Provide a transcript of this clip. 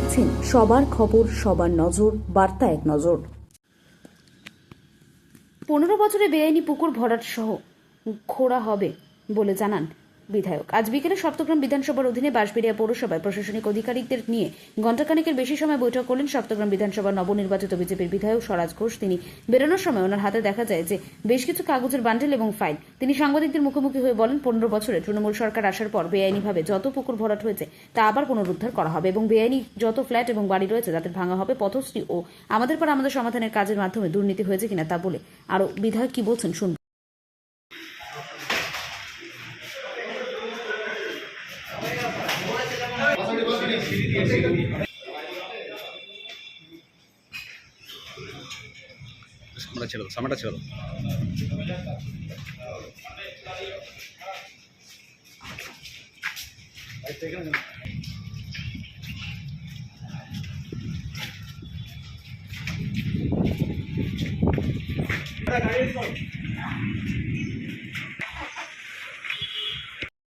দেখছেন সবার খবর, সবার নজর, বার্তা এক নজর। 15 বছরে বেআইনি পুকুর ভরাট সহ খোঁড়া হবে বলে জানান বিধায়ক। আজ বিকেলে সপ্তগ্রাম বিধানসভার অধীনে বাঁশবেড়িয়া পৌরসভায় প্রশাসনিক আধিকারিকদের নিয়ে ঘণ্টাখানেকের বেশি সময় বৈঠক করলেন সপ্তগ্রাম বিধানসভার নবনির্বাচিত বিজেপির বিধায়ক স্বরাজ ঘোষ। তিনি বেরোনোর সময় ওনার হাতে দেখা যায় যে বেশ কিছু কাগজের বান্ডেল এবং ফাইল। তিনি সাংবাদিকদের মুখোমুখি হয়ে বলেন, 15 বছরে তৃণমূল সরকার আসার পর বেআইনিভাবে যত পুকুর ভরাট হয়েছে তা আবার পুনরুদ্ধার করা হবে এবং বেআইনি যত ফ্ল্যাট এবং বাড়ি রয়েছে তাদের ভাঙা হবে। পথশ্রী ও আমাদের পর আমাদের সমাধানের কাজের মাধ্যমে দুর্নীতি হয়েছে কিনা তা বলে আরো বিধায়ক কি বলছেন শুনুন। সামনেটা ছিল